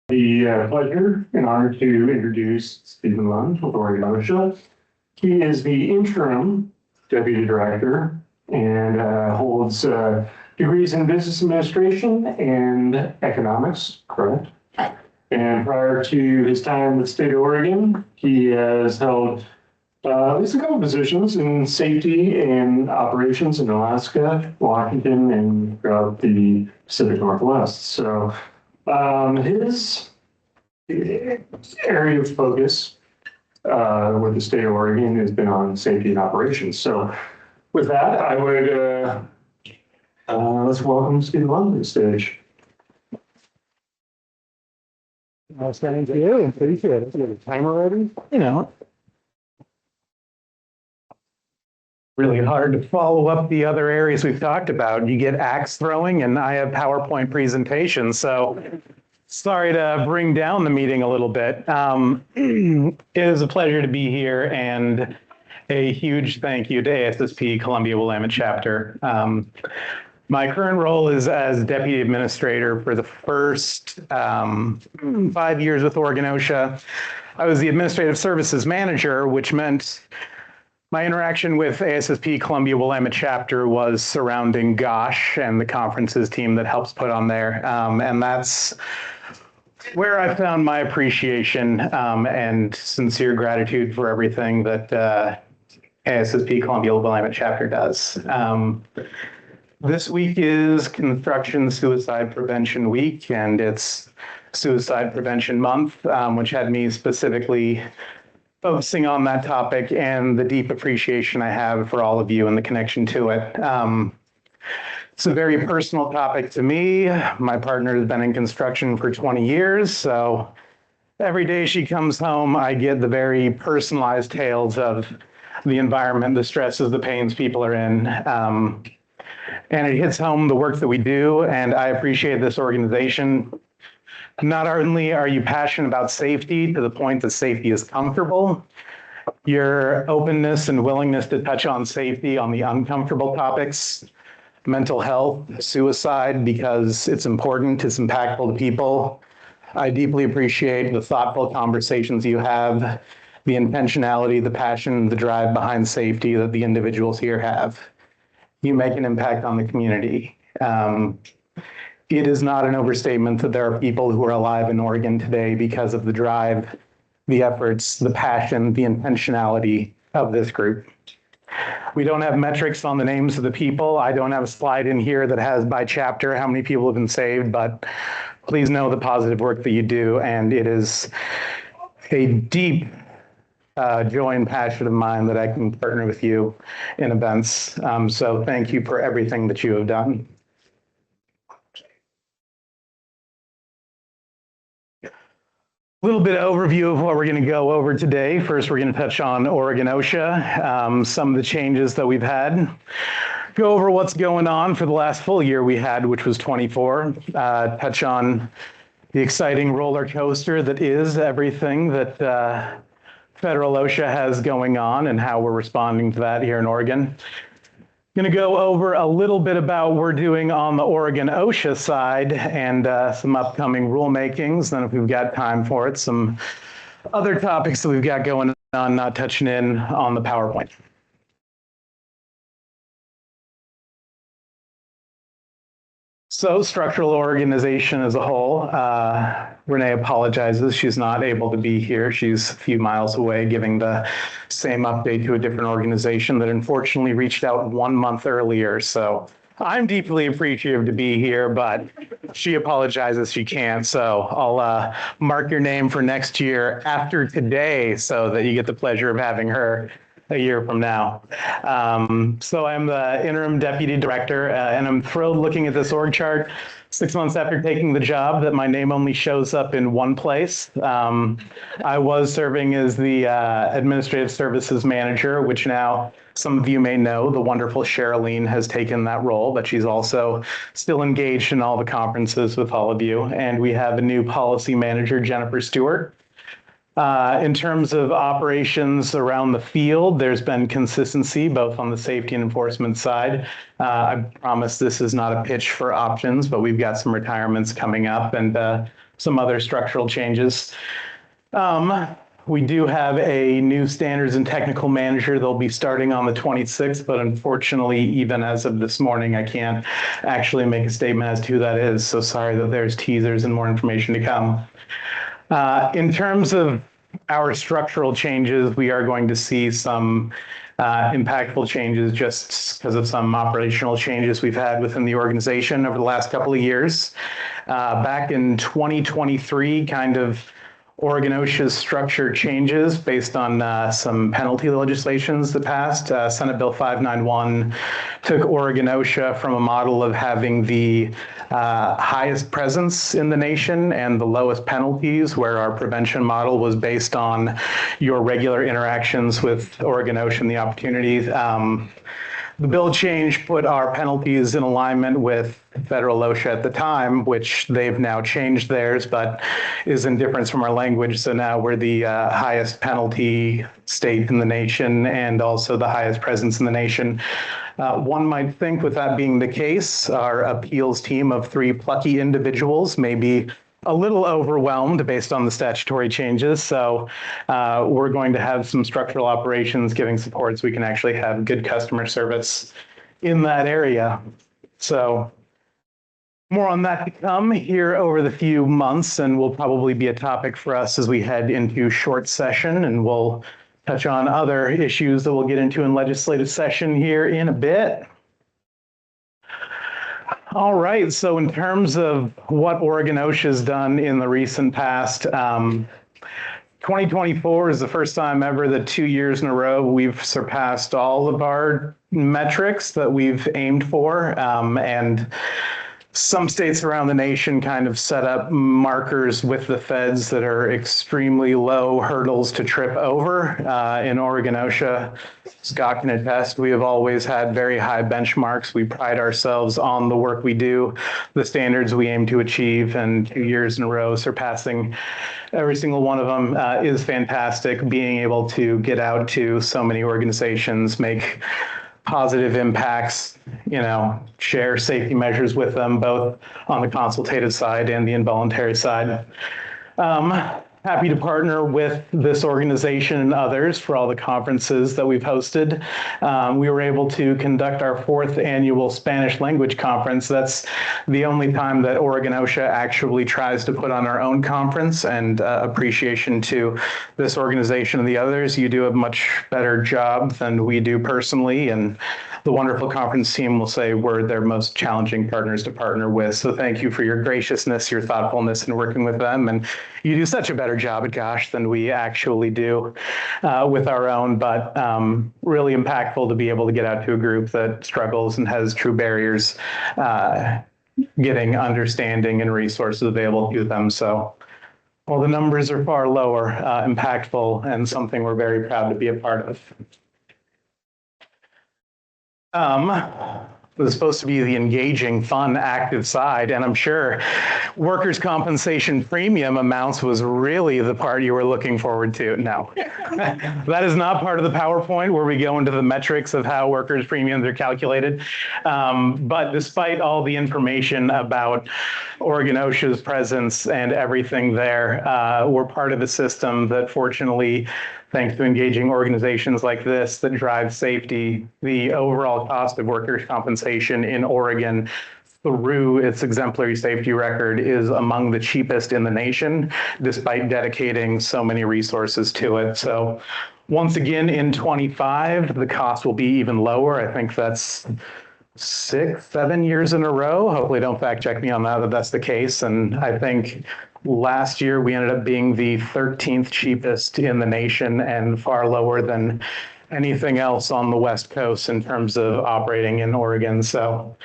The pleasure and honor to introduce Stephen Lund with Oregon OSHA. He is the interim deputy director and holds degrees in business administration and economics, correct? And prior to his time with the state of Oregon, he has held at least a couple positions in safety and operations in Alaska, Washington, and throughout the Pacific Northwest. So his area of focus with the state of Oregon has been on safety and operations. So with that, I would let's welcome Steve Lund to the stage. Thank you. Appreciate it. You have a timer ready? You know. Really hard to follow up the other areas we've talked about. You get axe throwing, and I have PowerPoint presentations. So sorry to bring down the meeting a little bit. It is a pleasure to be here, and a huge thank you to ASSP Columbia Willamette chapter. My current role is as deputy administrator for the first 5 years with Oregon OSHA. I was the administrative services manager, which meant my interaction with ASSP Columbia Willamette chapter was surrounding GOSH and the conferences team that helps put on there. And that's where I found my appreciation and sincere gratitude for everything that ASSP Columbia Willamette chapter does. This week is Construction Suicide Prevention Week, and it's Suicide Prevention Month, which had me specifically focusing on that topic and the deep appreciation I have for all of you and the connection to it. It's a very personal topic to me. My partner has been in construction for 20 years, so every day she comes home, I get the very personalized tales of the environment, the stresses, the pains people are in. And it hits home the work that we do, and I appreciate this organization. Not only are you passionate about safety to the point that safety is comfortable, your openness and willingness to touch on safety on the uncomfortable topics, mental health, suicide, because it's important, it's impactful to people. I deeply appreciate the thoughtful conversations you have, the intentionality, the passion, the drive behind safety that the individuals here have. You make an impact on the community. It is not an overstatement that there are people who are alive in Oregon today because of the drive, the efforts, the passion, the intentionality of this group. We don't have metrics on the names of the people. I don't have a slide in here that has by chapter how many people have been saved, but please know the positive work that you do, and it is a deep joy and passion of mine that I can partner with you in events. So thank you for everything that you have done. A little bit of overview of what we're going to go over today. First, we're going to touch on Oregon OSHA, some of the changes that we've had. Go over what's going on for the last full year we had, which was 24. Touch on the exciting roller coaster that is everything that federal OSHA has going on and how we're responding to that here in Oregon. Going to go over a little bit about what we're doing on the Oregon OSHA side and some upcoming rulemakings. Then if we've got time for it, some other topics that we've got going on, not touching in on the PowerPoint. So structural organization as a whole, Renee apologizes. She's not able to be here. She's a few miles away giving the same update to a different organization that unfortunately reached out 1 month earlier. So I'm deeply appreciative to be here, but she apologizes she can't. So I'll mark your name for next year after today so that you get the pleasure of having her a year from now. So I'm the interim deputy director, and I'm thrilled looking at this org chart 6 months after taking the job that my name only shows up in one place. I was serving as the administrative services manager, which now some of you may know, the wonderful Cheryline has taken that role, but she's also still engaged in all the conferences with all of you. And we have a new policy manager, Jennifer Stewart. In terms of operations around the field, there's been consistency both on the safety and enforcement side. I promise this is not a pitch for options, but we've got some retirements coming up and some other structural changes. We do have a new standards and technical manager. They'll be starting on the 26th, but unfortunately, even as of this morning, I can't actually make a statement as to who that is. So sorry that there's teasers and more information to come. In terms of our structural changes, we are going to see some impactful changes just because of some operational changes we've had within the organization over the last couple of years. Back in 2023, kind of Oregon OSHA's structure changes based on some penalty legislations that passed. Senate Bill 591 took Oregon OSHA from a model of having the highest presence in the nation and the lowest penalties, where our prevention model was based on your regular interactions with Oregon OSHA and the opportunities. The bill change put our penalties in alignment with federal OSHA at the time, which they've now changed theirs, but is in difference from our language. So now we're the highest penalty state in the nation and also the highest presence in the nation. One might think with that being the case, our appeals team of 3 plucky individuals may be a little overwhelmed based on the statutory changes. So we're going to have some structural operations giving support so we can actually have good customer service in that area. So more on that to come here over the few months, and will probably be a topic for us as we head into short session, and we'll touch on other issues that we'll get into in legislative session here in a bit. All right, so in terms of what Oregon OSHA has done in the recent past, 2024 is the first time ever that 2 years in a row we've surpassed all of our metrics that we've aimed for. And some states around the nation kind of set up markers with the feds that are extremely low hurdles to trip over. In Oregon OSHA, Scott can attest, we have always had very high benchmarks. We pride ourselves on the work we do, the standards we aim to achieve, and 2 years in a row surpassing every single one of them is fantastic. Being able to get out to so many organizations, make positive impacts, share safety measures with them, both on the consultative side and the involuntary side. Happy to partner with this organization and others for all the conferences that we've hosted. We were able to conduct our 4th annual Spanish language conference. That's the only time that Oregon OSHA actually tries to put on our own conference, and appreciation to this organization and the others. You do a much better job than we do personally, and the wonderful conference team will say we're their most challenging partners to partner with. So thank you for your graciousness, your thoughtfulness in working with them. And you do such a better job at GOSH than we actually do with our own, but really impactful to be able to get out to a group that struggles and has true barriers getting understanding and resources available to them. So while the numbers are far lower, impactful and something we're very proud to be a part of. It was supposed to be the engaging, fun, active side, and I'm sure workers' compensation premium amounts was really the part you were looking forward to. No, that is not part of the PowerPoint where we go into the metrics of how workers' premiums are calculated. But despite all the information about Oregon OSHA's presence and everything there, we're part of a system that fortunately, thanks to engaging organizations like this that drive safety, the overall cost of workers' compensation in Oregon through its exemplary safety record is among the cheapest in the nation, despite dedicating so many resources to it. So once again, in 25, the cost will be even lower. I think that's 6, 7 years in a row. Hopefully don't fact check me on that, but that's the case. And I think last year, we ended up being the 13th cheapest in the nation and far lower than anything else on the West Coast in terms of operating in Oregon. So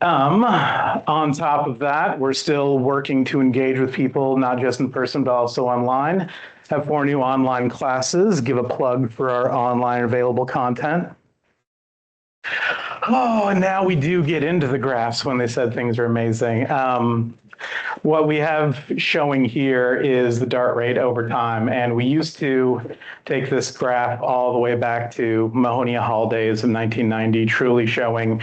on top of that, we're still working to engage with people, not just in person, but also online. Have 4 new online classes. Give a plug for our online available content. Oh, and now we do get into the graphs when they said things are amazing. what we have showing here is the DART rate over time. And we used to take this graph all the way back to Mahonia Hall days of 1990, truly showing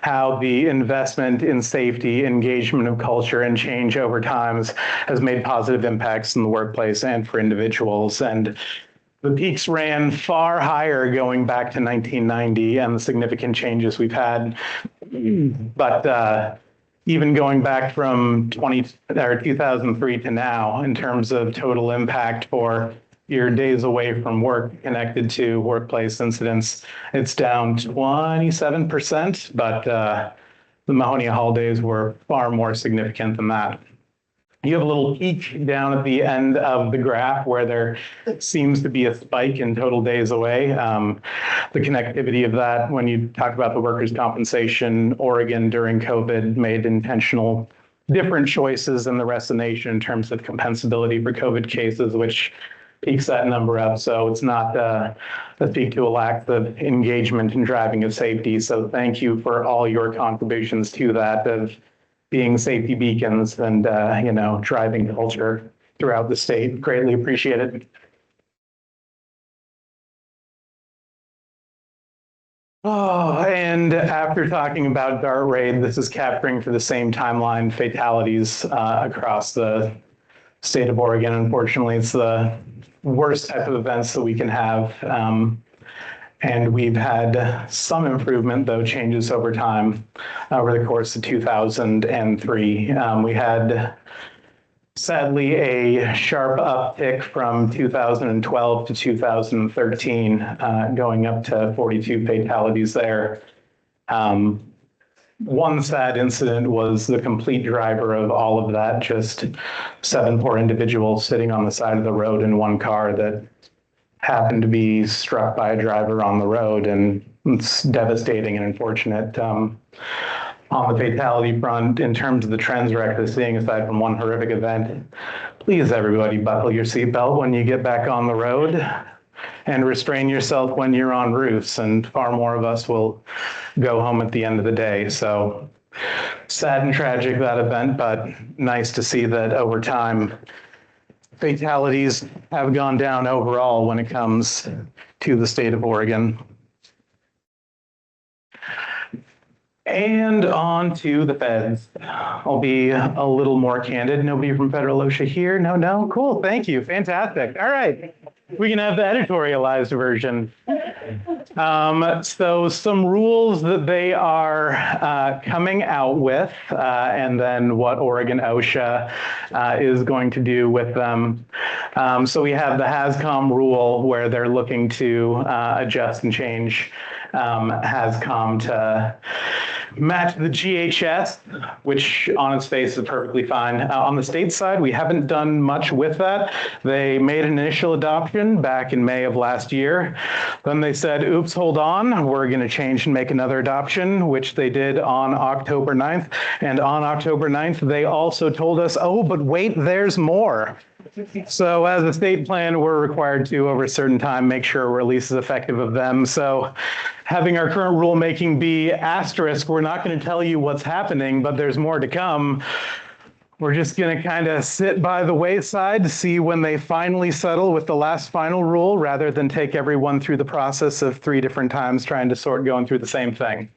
how the investment in safety, engagement of culture, and change over time has made positive impacts in the workplace and for individuals. And the peaks ran far higher going back to 1990 and the significant changes we've had. But even going back from 2003 to now, in terms of total impact for your days away from work connected to workplace incidents, it's down 27%, but the Mahonia Hall days were far more significant than that. You have a little peak down at the end of the graph where there seems to be a spike in total days away. The connectivity of that, when you talk about the workers' compensation, Oregon during COVID made intentional different choices than the rest of the nation in terms of compensability for COVID cases, which peaks that number up. So it's not a peak to a lack of engagement in driving of safety. So thank you for all your contributions to that of being safety beacons and, driving culture throughout the state. Greatly appreciated. Oh, and after talking about DART rate, this is capturing for the same timeline fatalities across the state of Oregon. Unfortunately, it's the worst type of events that we can have. And we've had some improvement, though, changes over time over the course of 2003. We had, sadly, a sharp uptick from 2012 to 2013, going up to 42 fatalities there. One sad incident was the complete driver of all of that, just 7 poor individuals sitting on the side of the road in one car that happened to be struck by a driver on the road, and it's devastating and unfortunate. On the fatality front, in terms of the trends we're actually seeing, aside from one horrific event, please everybody buckle your seatbelt when you get back on the road and restrain yourself when you're on roofs, and far more of us will go home at the end of the day. So sad and tragic, that event, but nice to see that over time, fatalities have gone down overall when it comes to the state of Oregon. And on to the feds. I'll be a little more candid. Nobody from Federal OSHA here? No? Cool, thank you, fantastic. All right, we can have the editorialized version. So some rules that they are coming out with, and then what Oregon OSHA is going to do with them. So we have the HAZCOM rule where they're looking to adjust and change HAZCOM to match the GHS, which on its face is perfectly fine. On the state side, we haven't done much with that. They made an initial adoption back in May of last year. Then they said, oops, hold on, we're going to change and make another adoption, which they did on October 9th. And on October 9th, they also told us, oh, but wait, there's more. So as a state plan, we're required to, over a certain time, make sure we're at least as effective of them. So having our current rulemaking be asterisk, we're not going to tell you what's happening, but there's more to come. We're just going to kind of sit by the wayside to see when they finally settle with the last final rule, rather than take everyone through the process of 3 different times trying to sort going through the same thing.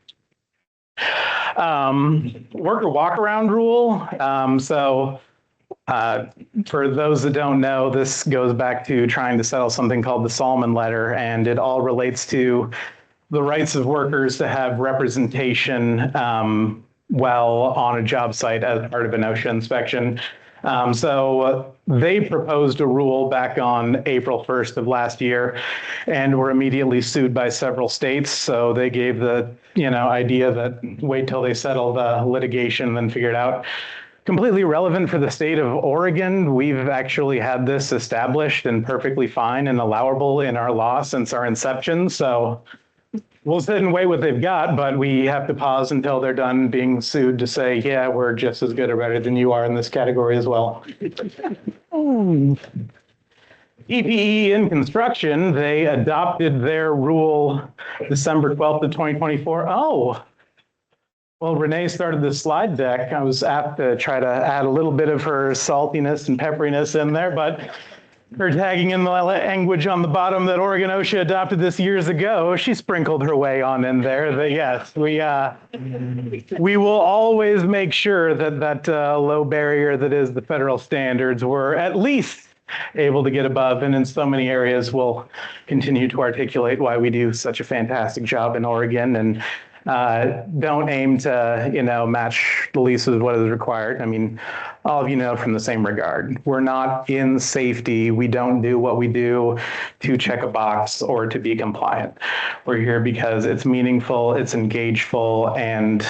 Worker walk-around rule. For those that don't know, this goes back to trying to settle something called the Salmon Letter, and it all relates to the rights of workers to have representation well on a job site as part of an OSHA inspection. So they proposed a rule back on April 1st of last year and were immediately sued by several states. So they gave the idea that wait till they settle the litigation, then figure it out. Completely relevant for the state of Oregon. We've actually had this established and perfectly fine and allowable in our law since our inception. So we'll sit and wait what they've got, but we have to pause until they're done being sued to say, yeah, we're just as good or better than you are in this category as well. PPE in construction, they adopted their rule December 12th of 2024. Oh, Well, Renee started this slide deck. I was apt to try to add a little bit of her saltiness and pepperiness in there, but her tagging in the language on the bottom that Oregon OSHA adopted this years ago, she sprinkled her way on in there. That yes, we will always make sure that that low barrier that is the federal standards we're at least able to get above, and in so many areas we'll continue to articulate why we do such a fantastic job in Oregon, and don't aim to, match the least of what is required. I mean, all of you know from the same regard. We're not in safety. We don't do what we do to check a box or to be compliant. We're here because it's meaningful, it's engageful, and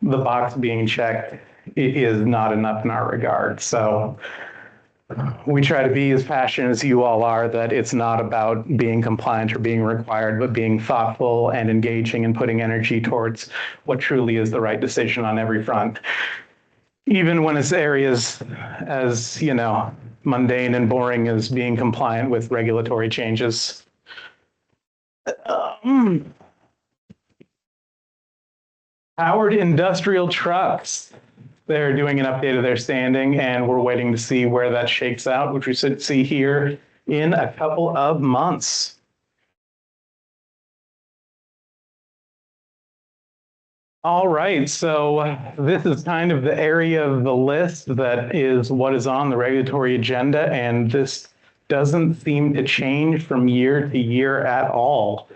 the box being checked is not enough in our regard. So we try to be as passionate as you all are, that it's not about being compliant or being required, but being thoughtful and engaging and putting energy towards what truly is the right decision on every front. Even when it's areas as, mundane and boring as being compliant with regulatory changes. Powered industrial trucks. They're doing an update of their standing, and we're waiting to see where that shakes out, which we should see here in a couple of months. All right, so this is kind of the area of the list that is what is on the regulatory agenda, and this doesn't seem to change from year to year at all.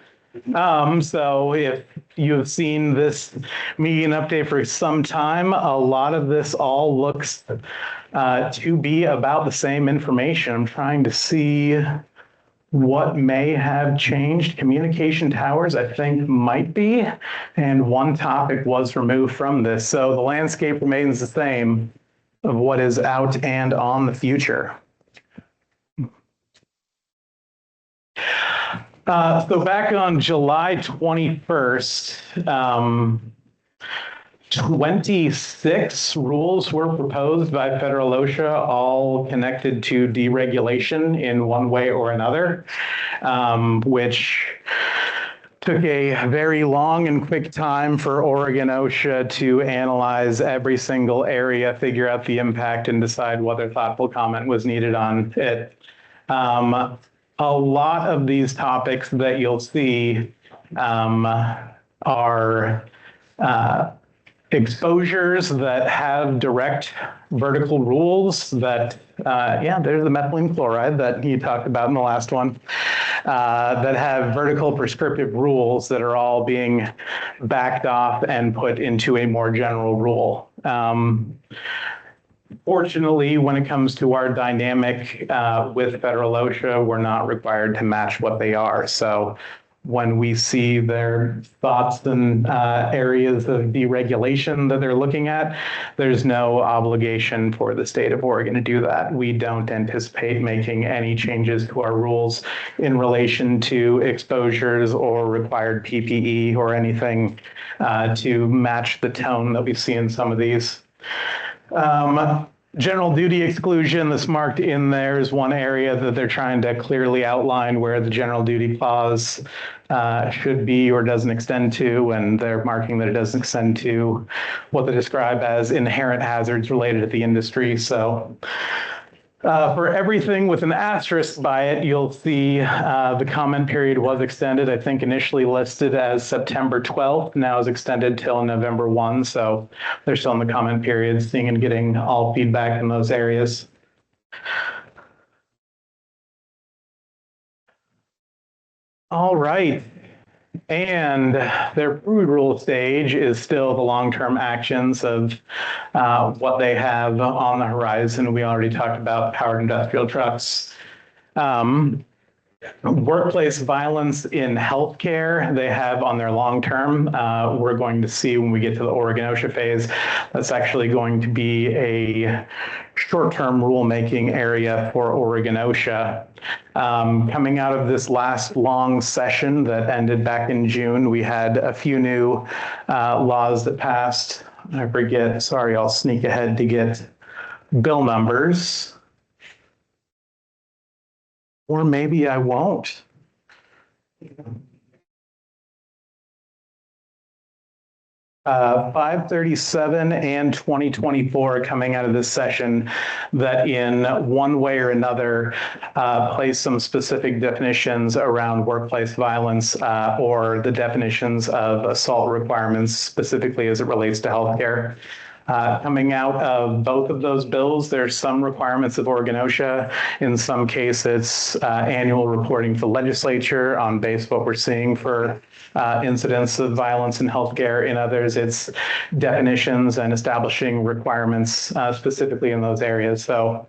So if you've seen this meeting update for some time, a lot of this all looks to be about the same information. I'm trying to see what may have changed. Communication towers, I think, might be, and one topic was removed from this. So the landscape remains the same of what is out and on the future. So back on July 21st, 26 rules were proposed by federal OSHA, all connected to deregulation in one way or another, which took a very long and quick time for Oregon OSHA to analyze every single area, figure out the impact, and decide whether thoughtful comment was needed on it. A lot of these topics that you'll see are exposures that have direct vertical rules that, there's the methylene chloride that you talked about in the last one, that have vertical prescriptive rules that are all being backed off and put into a more general rule. Fortunately, when it comes to our dynamic with federal OSHA, we're not required to match what they are. So when we see their thoughts and areas of deregulation that they're looking at, there's no obligation for the state of Oregon to do that. We don't anticipate making any changes to our rules in relation to exposures or required PPE or anything to match the tone that we see in some of these. General duty exclusion that's marked in there is one area that they're trying to clearly outline where the general duty clause should be or doesn't extend to, and they're marking that it doesn't extend to what they describe as inherent hazards related to the industry. So for everything with an asterisk by it, you'll see the comment period was extended. I think initially listed as September 12th, now is extended till November 1. So they're still in the comment period, seeing and getting all feedback in those areas. All right. And their food rule stage is still the long-term actions of what they have on the horizon. We already talked about powered industrial trucks. Workplace violence in healthcare, they have on their long-term. We're going to see when we get to the Oregon OSHA phase, that's actually going to be a short-term rulemaking area for Oregon OSHA. Coming out of this last long session that ended back in June, we had a few new laws that passed. I forget, sorry, I'll sneak ahead to get bill numbers. Or maybe I won't. 537 and 2024 coming out of this session that in one way or another place some specific definitions around workplace violence or the definitions of assault requirements specifically as it relates to healthcare. Coming out of both of those bills, there's some requirements of Oregon OSHA. In some cases, annual reporting to legislature on base what we're seeing for incidents of violence in healthcare. In others, it's definitions and establishing requirements specifically in those areas. So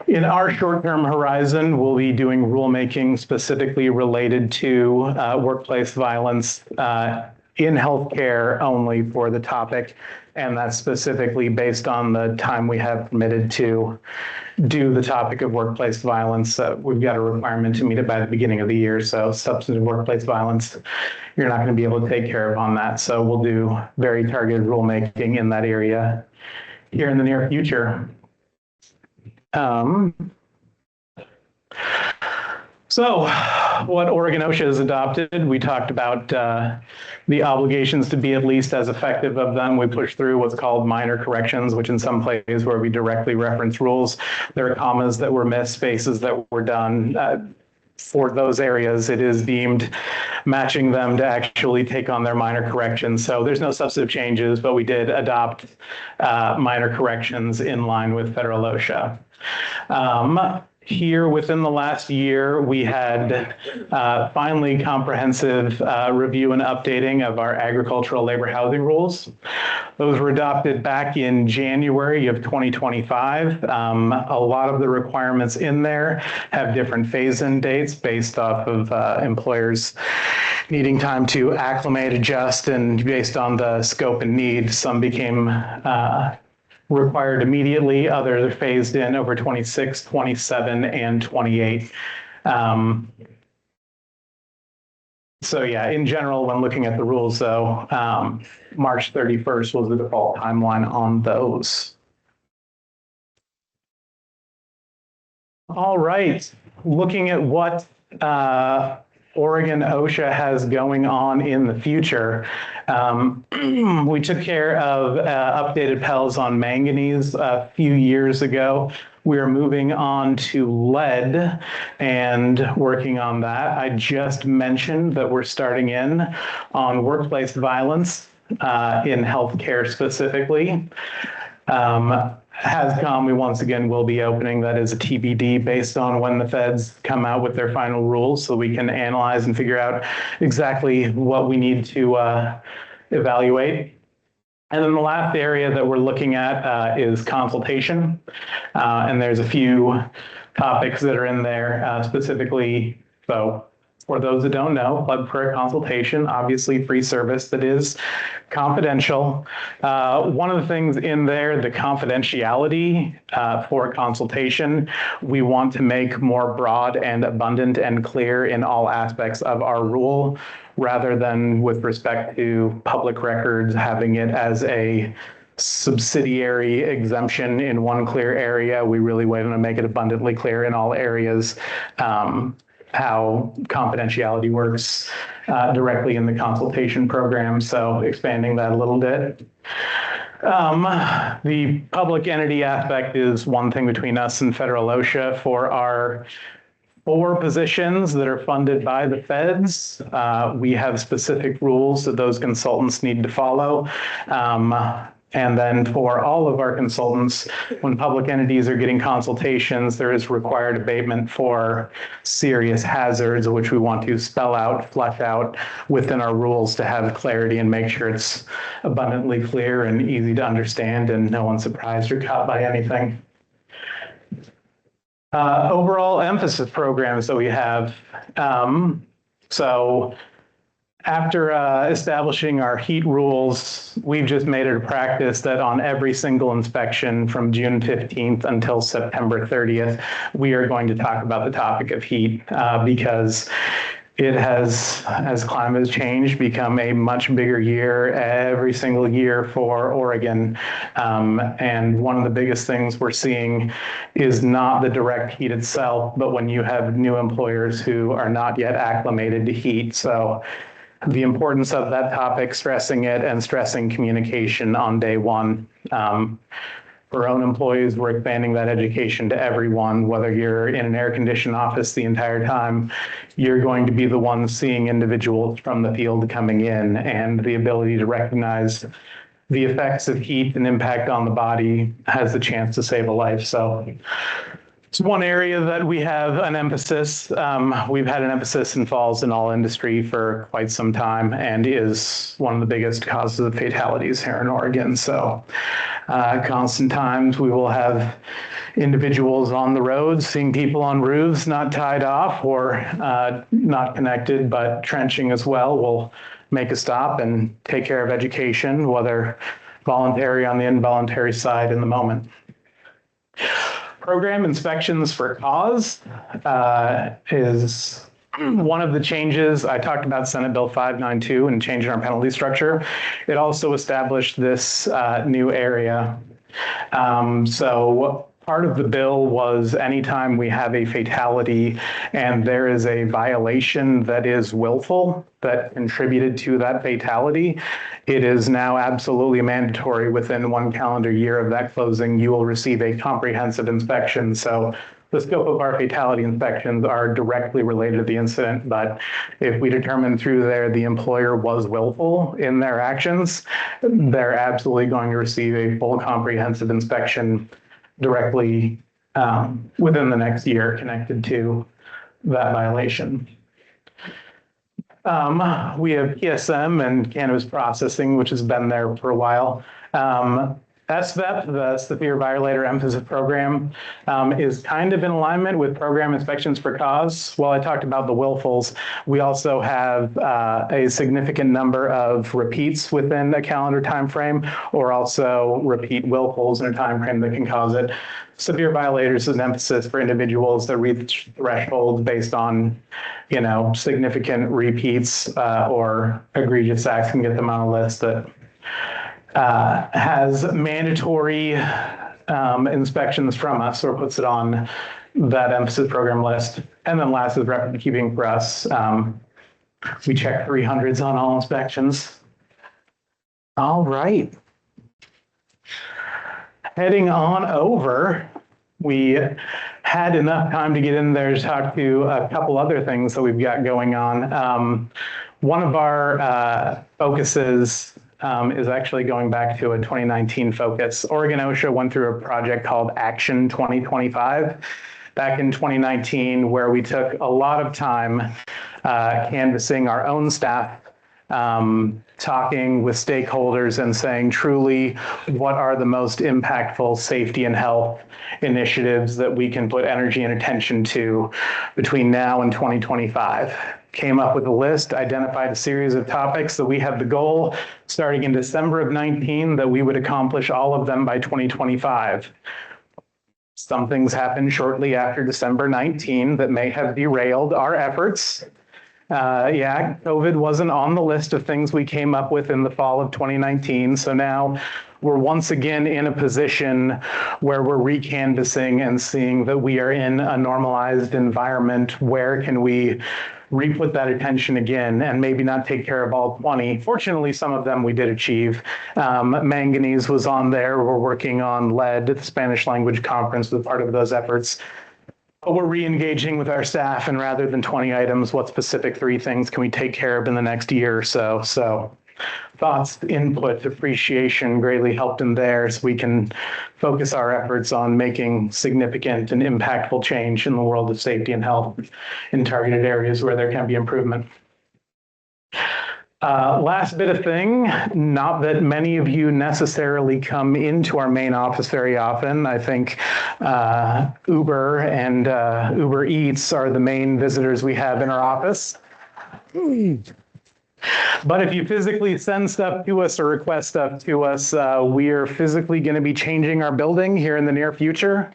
in our short-term horizon, we'll be doing rulemaking specifically related to workplace violence in healthcare only for the topic. And that's specifically based on the time we have permitted to do the topic of workplace violence. We've got a requirement to meet it by the beginning of the year. So substantive workplace violence, you're not going to be able to take care of on that. So we'll do very targeted rulemaking in that area here in the near future. So what Oregon OSHA has adopted, we talked about the obligations to be at least as effective of them. We pushed through what's called minor corrections, which in some places where we directly reference rules, there are commas that were missed, spaces that were done. For those areas, it is deemed matching them to actually take on their minor corrections. So there's no substantive changes, but we did adopt minor corrections in line with federal OSHA. Here within the last year, we had finally comprehensive review and updating of our agricultural labor housing rules. Those were adopted back in January of 2025. A lot of the requirements in there have different phase-in dates based off of employers needing time to acclimate, adjust, and based on the scope and need, some became required immediately, others are phased in over 26, 27, and 28. So yeah, in general, when looking at the rules though, March 31st was the default timeline on those. All right, looking at what Oregon OSHA has going on in the future. We took care of updated Pels on manganese a few years ago. We are moving on to lead and working on that. I just mentioned that we're starting in on workplace violence in healthcare specifically. We once again will be opening. That is a TBD based on when the feds come out with their final rules so we can analyze and figure out exactly what we need to evaluate. And then the last area that we're looking at is consultation. And there's a few topics that are in there specifically. So for those that don't know, plug for a consultation, obviously free service that is confidential. One of the things in there, the confidentiality for consultation, we want to make more broad and abundant and clear in all aspects of our rule, rather than with respect to public records, having it as a subsidiary exemption in one clear area. We really want to make it abundantly clear in all areas how confidentiality works directly in the consultation program. So expanding that a little bit. The public entity aspect is one thing between us and federal OSHA. For our 4 positions that are funded by the feds, we have specific rules that those consultants need to follow. And then for all of our consultants, when public entities are getting consultations, there is required abatement for serious hazards, which we want to spell out, flesh out within our rules to have clarity and make sure it's abundantly clear and easy to understand and no one's surprised or caught by anything. Overall emphasis programs that we have. After establishing our heat rules, we've just made it a practice that on every single inspection from June 15th until September 30th, we are going to talk about the topic of heat because it has, as climate has changed, become a much bigger year every single year for Oregon. And one of the biggest things we're seeing is not the direct heat itself, but when you have new employers who are not yet acclimated to heat. So the importance of that topic, stressing it, and stressing communication on day one. For our own employees, we're expanding that education to everyone, whether you're in an air-conditioned office the entire time, you're going to be the one seeing individuals from the field coming in, and the ability to recognize the effects of heat and impact on the body has the chance to save a life. So it's one area that we have an emphasis. We've had an emphasis in falls in all industry for quite some time, and is one of the biggest causes of fatalities here in Oregon. So constant times we will have individuals on the roads, seeing people on roofs not tied off or not connected, but trenching as well. We'll make a stop and take care of education, whether voluntary on the involuntary side in the moment. Program inspections for cause is one of the changes. I talked about Senate Bill 592 and changing our penalty structure. It also established this new area. So part of the bill was anytime we have a fatality and there is a violation that is willful that contributed to that fatality, it is now absolutely mandatory within 1 calendar year of that closing, you will receive a comprehensive inspection. So the scope of our fatality inspections are directly related to the incident, but if we determine through there the employer was willful in their actions, they're absolutely going to receive a full comprehensive inspection directly within the next year connected to that violation. We have PSM and cannabis processing, which has been there for a while. SVEP, the Severe Violator Emphasis Program, is kind of in alignment with program inspections for cause. While I talked about the willfuls, we also have a significant number of repeats within a calendar timeframe, or also repeat willfuls in a timeframe that can cause it. Severe violators is an emphasis for individuals that reach thresholds based on, significant repeats or egregious acts can get them on a list that has mandatory inspections from us, or puts it on that emphasis program list. And then last is record keeping for us. We check 300s on all inspections. All right. Heading on over, we had enough time to get in there to talk to a couple other things that we've got going on. One of our focuses is actually going back to a 2019 focus. Oregon OSHA went through a project called Action 2025 back in 2019, where we took a lot of time canvassing our own staff, talking with stakeholders and saying truly what are the most impactful safety and health initiatives that we can put energy and attention to between now and 2025. Came up with a list, identified a series of topics that we had the goal starting in December of 19 that we would accomplish all of them by 2025. Some things happened shortly after December 19 that may have derailed our efforts. COVID wasn't on the list of things we came up with in the fall of 2019. So now we're once again in a position where we're recanvassing and seeing that we are in a normalized environment. Where can we re-put that attention again and maybe not take care of all 20? Fortunately, some of them we did achieve. Manganese was on there. We're working on lead. The Spanish language conference was part of those efforts. But we're re-engaging with our staff, and rather than 20 items, what specific 3 things can we take care of in the next year or so? So thoughts, input, appreciation greatly helped in there, so we can focus our efforts on making significant and impactful change in the world of safety and health in targeted areas where there can be improvement. Last bit of thing, not that many of you necessarily come into our main office very often. I think Uber and Uber Eats are the main visitors we have in our office. But if you physically send stuff to us or request stuff to us, we are physically going to be changing our building here in the near future.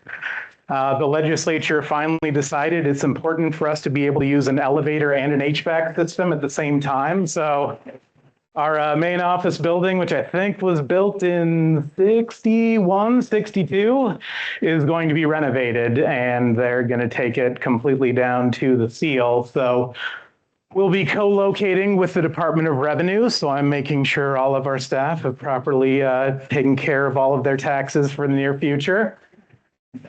The legislature finally decided it's important for us to be able to use an elevator and an HVAC system at the same time. So our main office building, which I think was built in 61, 62, is going to be renovated, and they're going to take it completely down to the seal. So We'll be co-locating with the Department of Revenue, so I'm making sure all of our staff have properly taken care of all of their taxes for the near future.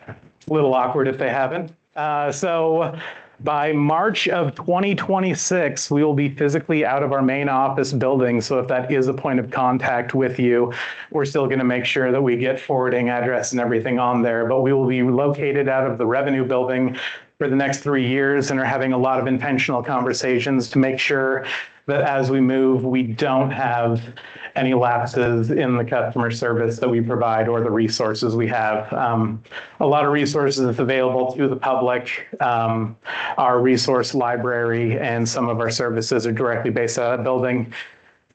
A little awkward if they haven't. So by March of 2026, we will be physically out of our main office building. So if that is a point of contact with you, we're still going to make sure that we get forwarding address and everything on there. But we will be located out of the Revenue building for the next 3 years and are having a lot of intentional conversations to make sure that as we move, we don't have any lapses in the customer service that we provide or the resources we have. A lot of resources available to the public. Our resource library and some of our services are directly based out of that building.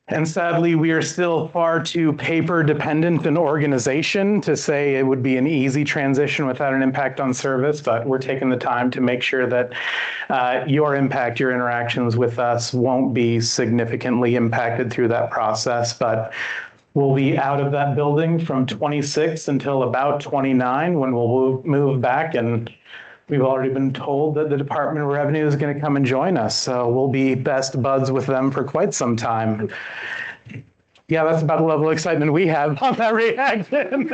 And sadly, we are still far too paper dependent an organization to say it would be an easy transition without an impact on service, but we're taking the time to make sure that your impact, your interactions with us won't be significantly impacted through that process. But we'll be out of that building from 26 until about 29 when we'll move back, and we've already been told that the Department of Revenue is going to come and join us. So we'll be best buds with them for quite some time. Yeah, that's about the level of excitement we have on that reaction.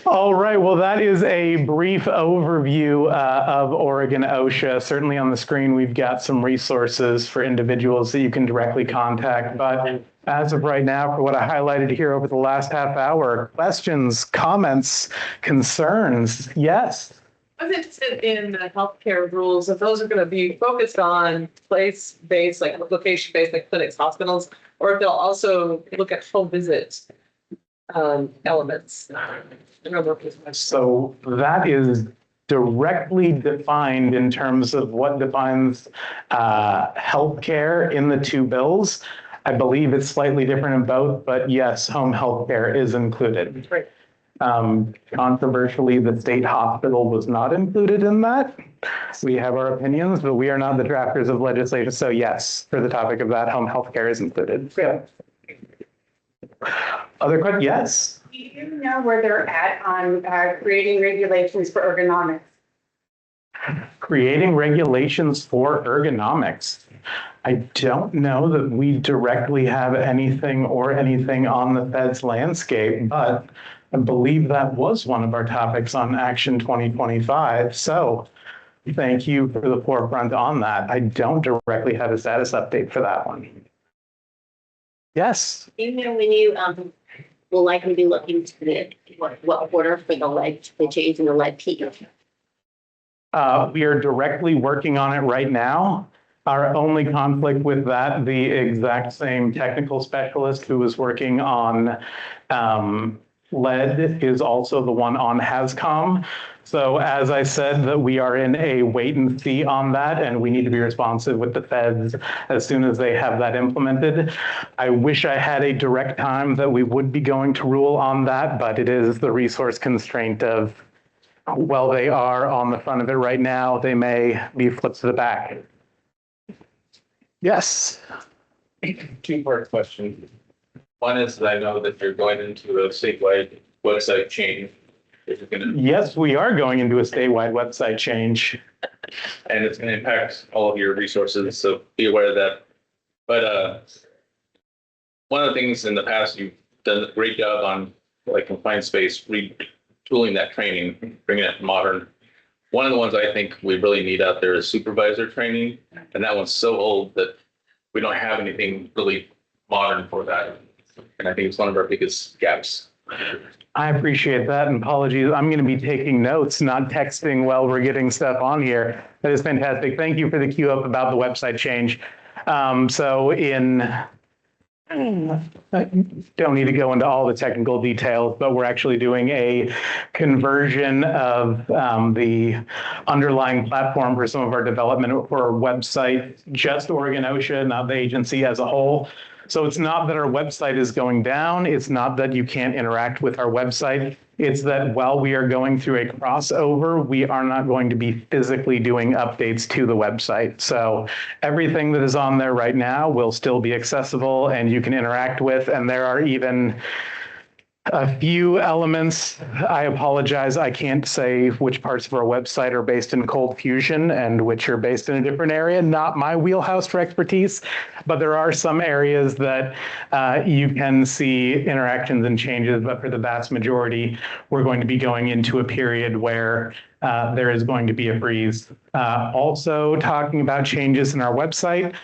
All right, well, that is a brief overview of Oregon OSHA. Certainly on the screen, we've got some resources for individuals that you can directly contact. But as of right now, for what I highlighted here over the last half hour, questions, comments, concerns? Yes. I was interested in the healthcare rules, if those are going to be focused on place-based, like location-based, like clinics, hospitals, or if they'll also look at home visit elements. So that is directly defined in terms of what defines healthcare in the two bills. I believe it's slightly different in both, but yes, home healthcare is included. Right. Controversially, the state hospital was not included in that. We have our opinions, but we are not the drafters of legislation. So yes, for the topic of that, home healthcare is included. Yeah. Other questions? Yes. Do you know where they're at on creating regulations for ergonomics? Creating regulations for ergonomics. I don't know that we directly have anything on the Fed's landscape, but I believe that was one of our topics on Action 2025. So thank you for the forefront on that. I don't directly have a status update for that one. Yes. You know, when you will likely be looking to the what order for the change in the lead peak? We are directly working on it right now. Our only conflict with that, the exact same technical specialist who was working on lead is also the one on HAZCOM. So as I said, that we are in a wait and see on that, and we need to be responsive with the feds as soon as they have that implemented. I wish I had a direct time that we would be going to rule on that, but it is the resource constraint of, well, they are on the front of it right now, they may be flipped to the back. Yes. Two-part question. One is that I know that you're going into a statewide website change. If you're gonna, Yes, we are going into a statewide website change. and it's going to impact all of your resources, so be aware of that. But one of the things in the past, you've done a great job on, like, confined space, retooling that training, bringing it modern. One of the ones I think we really need out there is supervisor training, and that one's so old that we don't have anything really modern for that. And I think it's one of our biggest gaps. I appreciate that, and apologies. I'm going to be taking notes, not texting while we're getting stuff on here. That is fantastic. Thank you for the cue up about the website change. I don't need to go into all the technical details, but we're actually doing a conversion of the underlying platform for some of our development for our website, just Oregon OSHA, not the agency as a whole. So it's not that our website is going down. It's not that you can't interact with our website. It's that while we are going through a crossover, we are not going to be physically doing updates to the website. So everything that is on there right now will still be accessible and you can interact with. And there are even A few elements. I apologize. I can't say which parts of our website are based in Cold Fusion and which are based in a different area. Not my wheelhouse for expertise, but there are some areas that you can see interactions and changes. But for the vast majority, we're going to be going into a period where there is going to be a freeze. Also, talking about changes in our website,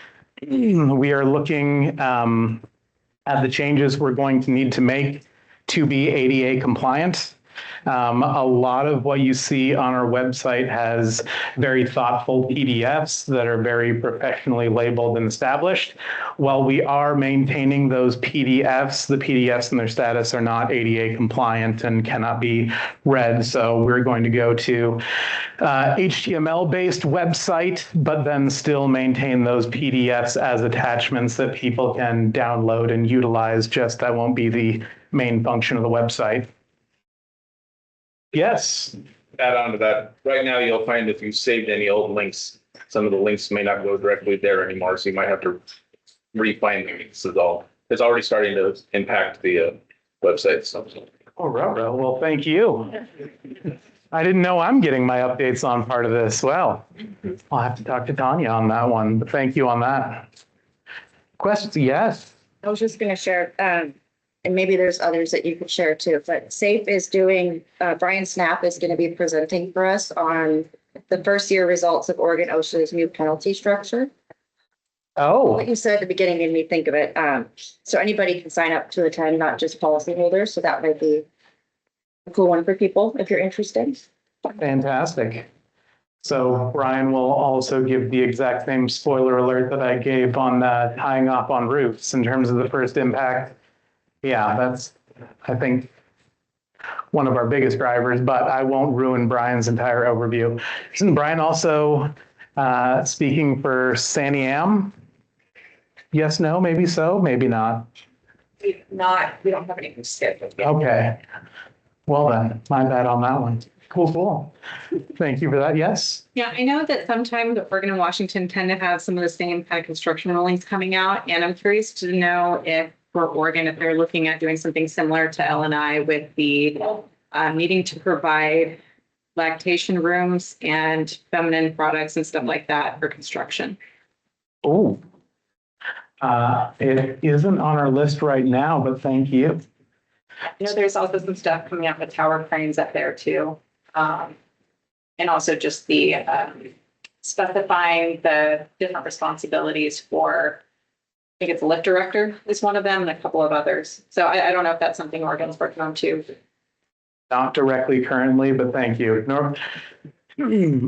we are looking at the changes we're going to need to make to be ADA compliant. A lot of what you see on our website has very thoughtful PDFs that are very professionally labeled and established. While we are maintaining those PDFs, the PDFs and their status are not ADA compliant and cannot be read. So we're going to go to HTML-based website, but then still maintain those PDFs as attachments that people can download and utilize. Just that won't be the main function of the website. Yes. Add on to that, right now you'll find if you saved any old links, some of the links may not go directly there anymore, so you might have to refine the links at all. It's already starting to impact the website. So. Oh, well, thank you. I didn't know I'm getting my updates on part of this. Well, I'll have to talk to Tanya on that one, but thank you on that. Questions? Yes. I was just gonna share, and maybe there's others that you could share too, but SAFE is doing, Brian Snap is gonna be presenting for us on the first year results of Oregon OSHA's new penalty structure. Oh, What you said at the beginning made me think of it. So anybody can sign up to attend, not just policyholders, so that might be a cool one for people if you're interested. fantastic. So Brian will also give the exact same spoiler alert that I gave on tying off on roofs in terms of the first impact. Yeah, that's, I think, one of our biggest drivers, but I won't ruin Brian's entire overview. Isn't Brian also speaking for SANIAM? Yes, no, maybe so, maybe not. We don't have anything scheduled yet. Okay. Well then, my bad on that one. Cool. Thank you for that. Yes? Yeah, I know that sometimes Oregon and Washington tend to have some of the same kind of construction rulings coming out, and I'm curious to know if for Oregon, if they're looking at doing something similar to L&I with the needing to provide lactation rooms and feminine products and stuff like that for construction. Oh. It isn't on our list right now, but thank you. You know, there's also some stuff coming out with tower cranes up there too. And also just the specifying the different responsibilities for, I think it's a lift director is one of them and a couple of others. So I don't know if that's something Oregon's working on too. Not directly currently, but thank you.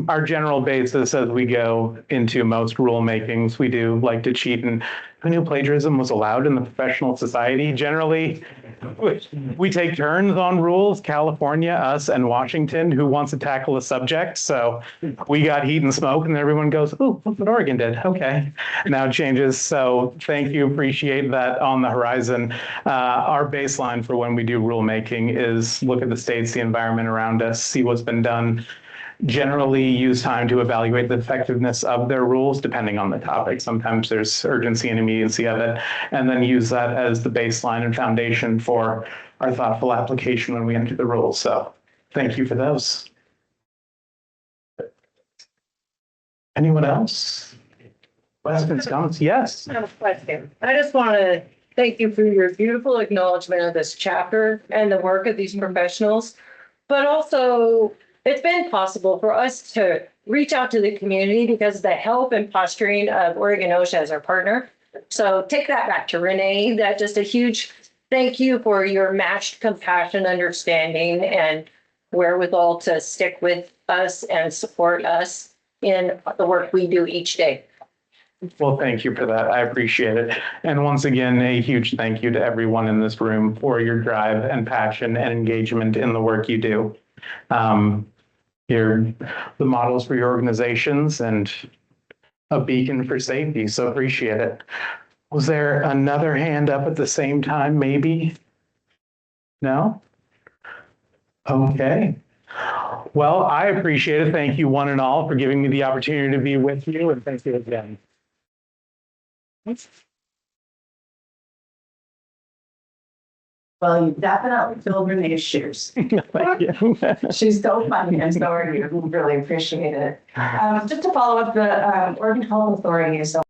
Our general basis as we go into most rulemakings, we do like to cheat, and who knew plagiarism was allowed in the professional society? Generally, we take turns on rules, California, us, and Washington, who wants to tackle a subject. So we got heat and smoke, and everyone goes, oh, look what Oregon did. Okay, now it changes. So thank you, appreciate that on the horizon. Our baseline for when we do rulemaking is look at the states, the environment around us, see what's been done. Generally use time to evaluate the effectiveness of their rules, depending on the topic. Sometimes there's urgency and immediacy of it, and then use that as the baseline and foundation for our thoughtful application when we enter the rules. So thank you for those. Anyone else? Questions, comments? Yes. I have a question. I just want to thank you for your beautiful acknowledgement of this chapter and the work of these professionals, but also it's been possible for us to reach out to the community because of the help and posturing of Oregon OSHA as our partner. So take that back to Renee. That just a huge thank you for your matched compassion, understanding, and wherewithal to stick with us and support us in the work we do each day. Well, thank you for that. I appreciate it. And once again, a huge thank you to everyone in this room for your drive and passion and engagement in the work you do. You're the models for your organizations and a beacon for safety, so appreciate it. Was there another hand up at the same time, maybe? No? Okay. Well, I appreciate it. Thank you one and all for giving me the opportunity to be with you, and thank you again. Well, you definitely filled Renee's shoes. Thank you. She's so funny and so are you. We really appreciate it. Just to follow up, the Oregon Health Authority is